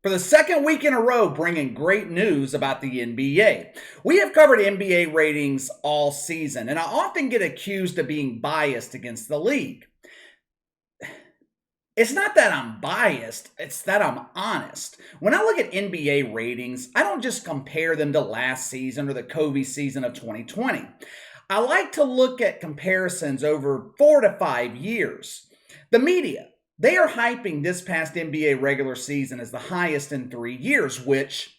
For the second week in a row, bringing great news about the NBA. We have covered NBA ratings all season, and I often get accused of being biased against the league. It's not that I'm biased, it's that I'm honest. When I look at NBA ratings, I don't just compare them to last season or the COVID season of 2020. I like to look at comparisons over 4 to 5 years. The media, they are hyping this past NBA regular season as the highest in 3 years, which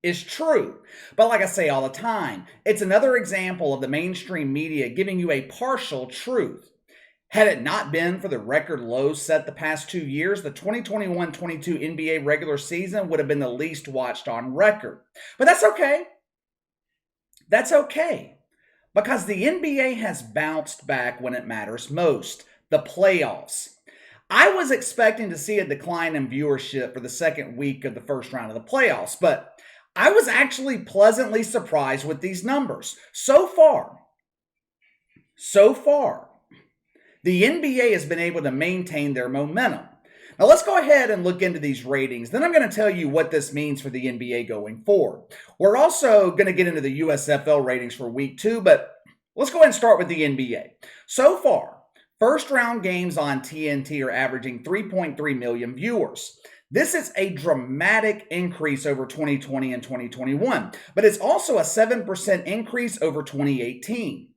is true. But like I say all the time, it's another example of the mainstream media giving you a partial truth. Had it not been for the record lows set the past 2 years, the 2021-22 NBA regular season would have been the least watched on record. But that's okay. That's okay. Because the NBA has bounced back when it matters most, the playoffs. I was expecting to see a decline in viewership for the second week of the first round of the playoffs, but I was actually pleasantly surprised with these numbers. So far, the NBA has been able to maintain their momentum. Now let's go ahead and look into these ratings. Then I'm going to tell you what this means for the NBA going forward. We're also going to get into the USFL ratings for week 2, but let's go ahead and start with the NBA. So far, first round games on TNT are averaging 3.3 million viewers. This is a dramatic increase over 2020 and 2021, but it's also a 7% increase over 2018.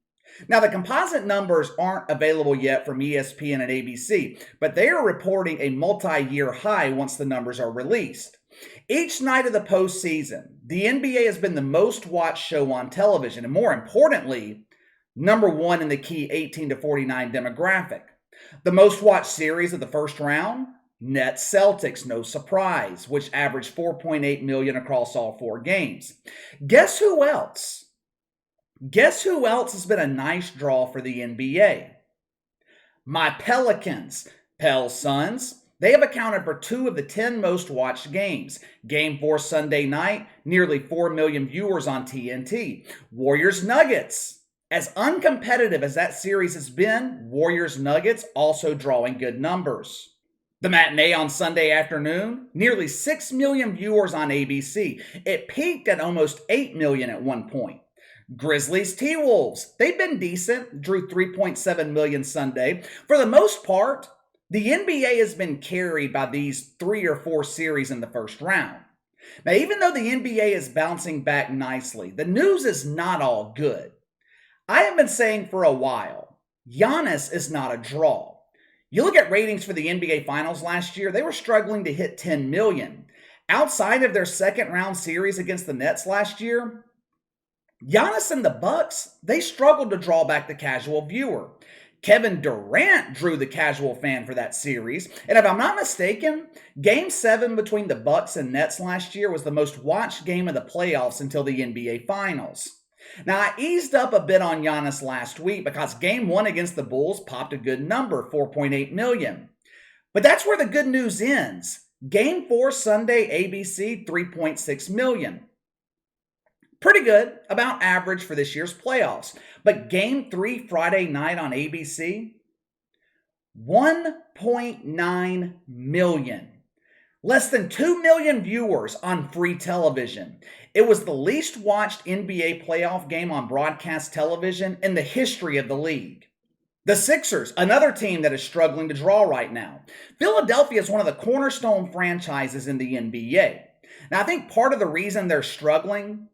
Now, the composite numbers aren't available yet from ESPN and ABC, but they are reporting a multi-year high once the numbers are released. Each night of the postseason, the NBA has been the most watched show on television, and more importantly, number one in the key 18 to 49 demographic. The most watched series of the first round, Nets Celtics, no surprise, which averaged 4.8 million across all 4 games. Guess who else? Guess who else has been a nice draw for the NBA? My Pelicans, Pels Suns. They have accounted for 2 of the 10 most watched games. Game 4 Sunday night, nearly 4 million viewers on TNT. Warriors Nuggets. As uncompetitive as that series has been, Warriors Nuggets also drawing good numbers. The matinee on Sunday afternoon, nearly 6 million viewers on ABC. It peaked at almost 8 million at one point. Grizzlies T-Wolves, they've been decent, drew 3.7 million Sunday. For the most part, the NBA has been carried by these 3 or 4 series in the first round. Now, even though the NBA is bouncing back nicely, the news is not all good. I have been saying for a while, Giannis is not a draw. You look at ratings for the NBA Finals last year, they were struggling to hit 10 million. Outside of their second round series against the Nets last year, Giannis and the Bucks, they struggled to draw back the casual viewer. Kevin Durant drew the casual fan for that series, and if I'm not mistaken, Game 7 between the Bucks and Nets last year was the most watched game of the playoffs until the NBA Finals. Now, I eased up a bit on Giannis last week because Game 1 against the Bulls popped a good number, 4.8 million. But that's where the good news ends. Game 4 Sunday, ABC, 3.6 million. Pretty good, about average for this year's playoffs. But Game 3 Friday night on ABC, 1.9 million. Less than 2 million viewers on free television. It was the least watched NBA playoff game on broadcast television in the history of the league. The Sixers, another team that is struggling to draw right now. Philadelphia is one of the cornerstone franchises in the NBA. Now, I think part of the reason they're struggling,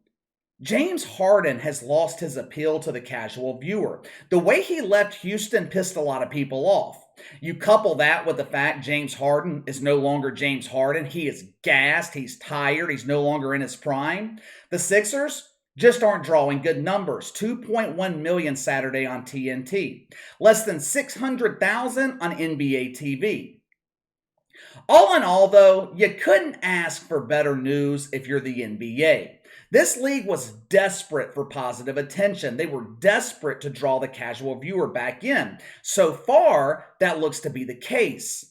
James Harden has lost his appeal to the casual viewer. The way he left Houston pissed a lot of people off. You couple that with the fact James Harden is no longer James Harden. He is gassed. He's tired. He's no longer in his prime. The Sixers just aren't drawing good numbers. 2.1 million Saturday on TNT. Less than 600,000 on NBA TV. All in all, though, you couldn't ask for better news if you're the NBA. This league was desperate for positive attention. They were desperate to draw the casual viewer back in. So far, that looks to be the case.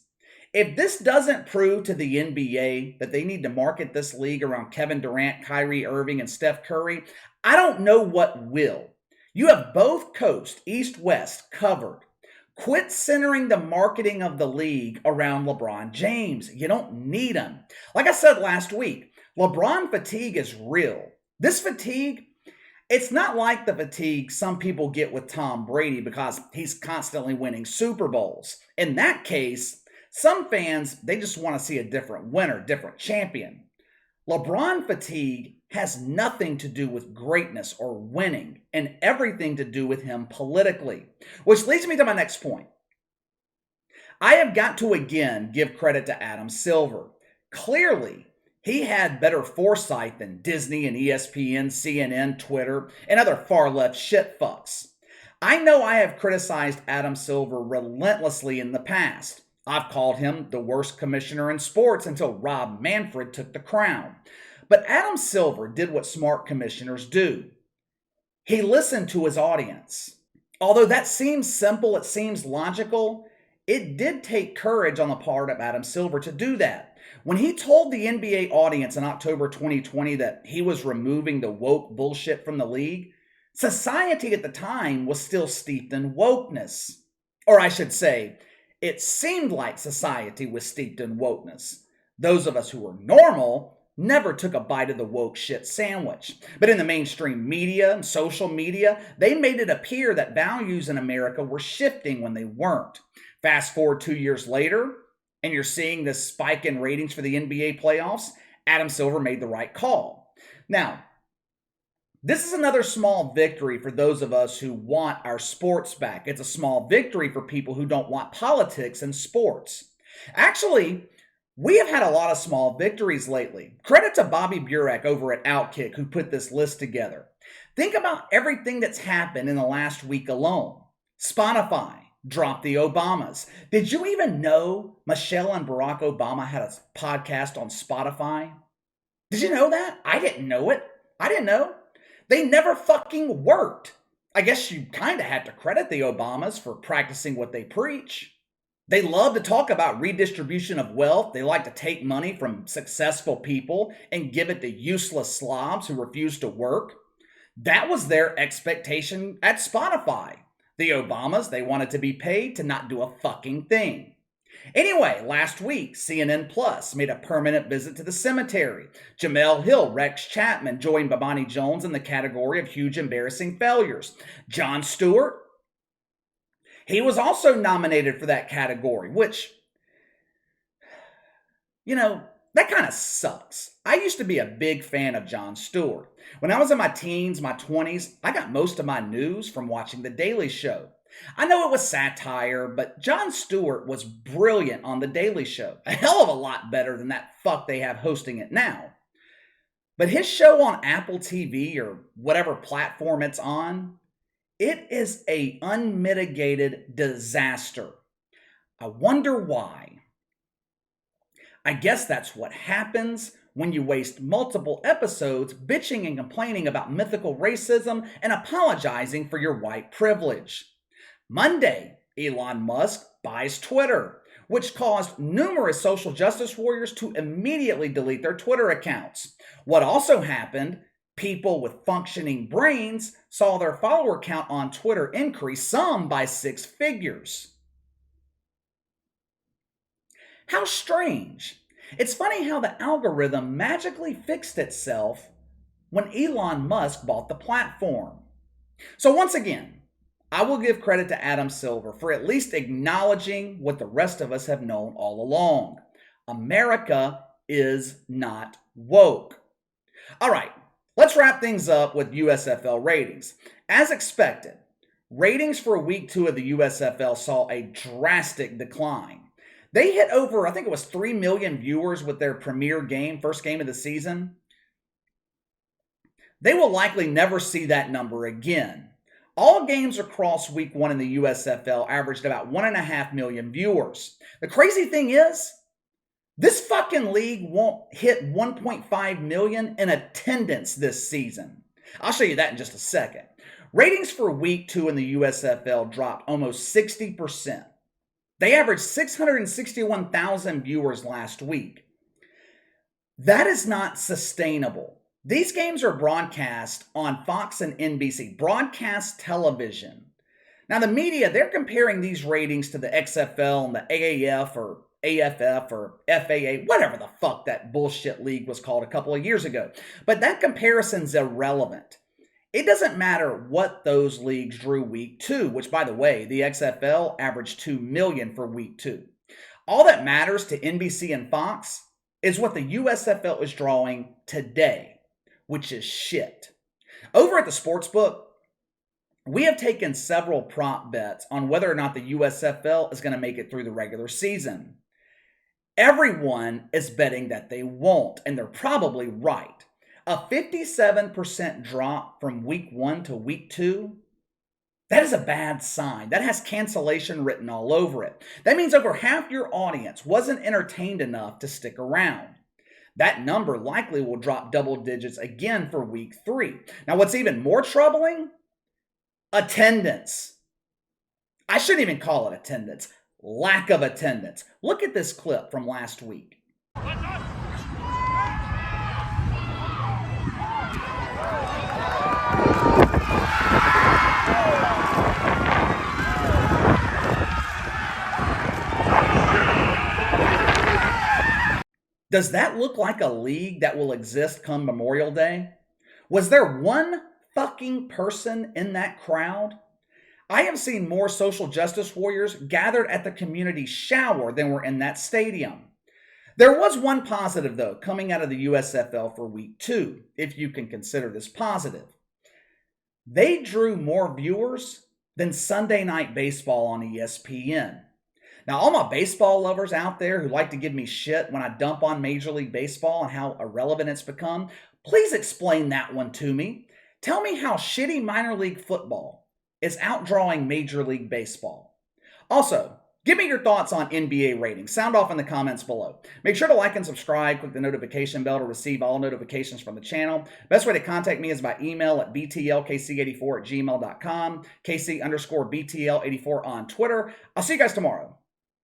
If this doesn't prove to the NBA that they need to market this league around Kevin Durant, Kyrie Irving, and Steph Curry, I don't know what will. You have both coasts, East-West, covered. Quit centering the marketing of the league around LeBron James. You don't need him. Like I said last week, LeBron fatigue is real. This fatigue, it's not like the fatigue some people get with Tom Brady because he's constantly winning Super Bowls. In that case, some fans, they just want to see a different winner, different champion. LeBron fatigue has nothing to do with greatness or winning and everything to do with him politically. Which leads me to my next point. I have got to again give credit to Adam Silver. Clearly, he had better foresight than Disney and ESPN, CNN, Twitter, and other far left shit fucks. I know I have criticized Adam Silver relentlessly in the past. I've called him the worst commissioner in sports until Rob Manfred took the crown. But Adam Silver did what smart commissioners do. He listened to his audience. Although that seems simple, it seems logical, it did take courage on the part of Adam Silver to do that. When he told the NBA audience in October 2020 that he was removing the woke bullshit from the league, society at the time was still steeped in wokeness. Or I should say, it seemed like society was steeped in wokeness. Those of us who were normal never took a bite of the woke shit sandwich. But in the mainstream media and social media, they made it appear that values in America were shifting when they weren't. Fast forward 2 years later, and you're seeing this spike in ratings for the NBA playoffs. Adam Silver made the right call. Now, this is another small victory for those of us who want our sports back. It's a small victory for people who don't want politics in sports. Actually, we have had a lot of small victories lately. Credit to Bobby Burek over at Outkick who put this list together. Think about everything that's happened in the last week alone. Spotify dropped the Obamas. Did you even know Michelle and Barack Obama had a podcast on Spotify? Did you know that? I didn't know it. I didn't know. They never fucking worked. I guess you kind of had to credit the Obamas for practicing what they preach. They love to talk about redistribution of wealth. They like to take money from successful people and give it to useless slobs who refuse to work. That was their expectation at Spotify. The Obamas, they wanted to be paid to not do a fucking thing. Anyway, last week, CNN Plus made a permanent visit to the cemetery. Jamel Hill, Rex Chapman joined Babani Jones in the category of huge embarrassing failures. Jon Stewart, he was also nominated for that category, which, that kind of sucks. I used to be a big fan of Jon Stewart. When I was in my teens, my 20s, I got most of my news from watching The Daily Show. I know it was satire, but Jon Stewart was brilliant on The Daily Show. A hell of a lot better than that fuck they have hosting it now. But his show on Apple TV or whatever platform it's on, it is an unmitigated disaster. I wonder why. I guess that's what happens when you waste multiple episodes bitching and complaining about mythical racism and apologizing for your white privilege. Monday, Elon Musk buys Twitter, which caused numerous social justice warriors to immediately delete their Twitter accounts. What also happened, people with functioning brains saw their follower count on Twitter increase, some by 6 figures. How strange. It's funny how the algorithm magically fixed itself when Elon Musk bought the platform. So once again, I will give credit to Adam Silver for at least acknowledging what the rest of us have known all along. America is not woke. All right, let's wrap things up with USFL ratings. As expected, ratings for week 2 of the USFL saw a drastic decline. They hit over, I think it was 3 million viewers with their premier game, first game of the season. They will likely never see that number again. All games across week 1 in the USFL averaged about 1.5 million viewers. The crazy thing is, this fucking league won't hit 1.5 million in attendance this season. I'll show you that in just a second. Ratings for week 2 in the USFL dropped almost 60%. They averaged 661,000 viewers last week. That is not sustainable. These games are broadcast on Fox and NBC, broadcast television. Now, the media, they're comparing these ratings to the XFL and the AAF or AFF or FAA, whatever the fuck that bullshit league was called a couple of years ago. But that comparison's irrelevant. It doesn't matter what those leagues drew week 2, which, by the way, the XFL averaged 2 million for week 2. All that matters to NBC and Fox is what the USFL is drawing today, which is shit. Over at the Sportsbook, we have taken several prop bets on whether or not the USFL is going to make it through the regular season. Everyone is betting that they won't, and they're probably right. A 57% drop from week 1 to week 2, that is a bad sign. That has cancellation written all over it. That means over half your audience wasn't entertained enough to stick around. That number likely will drop double digits again for week 3. Now, what's even more troubling? Attendance. I shouldn't even call it attendance. Lack of attendance. Look at this clip from last week. Does that look like a league that will exist come Memorial Day? Was there one fucking person in that crowd? I have seen more social justice warriors gathered at the community shower than were in that stadium. There was one positive, though, coming out of the USFL for week 2, if you can consider this positive. They drew more viewers than Sunday Night Baseball on ESPN. Now, all my baseball lovers out there who like to give me shit when I dump on Major League Baseball and how irrelevant it's become, please explain that one to me. Tell me how shitty minor league football is outdrawing Major League Baseball. Also, give me your thoughts on NBA ratings. Sound off in the comments below. Make sure to like and subscribe. Click the notification bell to receive all notifications from the channel. Best way to contact me is by email at btlkc84@gmail.com, KC_BTL84 on Twitter. I'll see you guys tomorrow.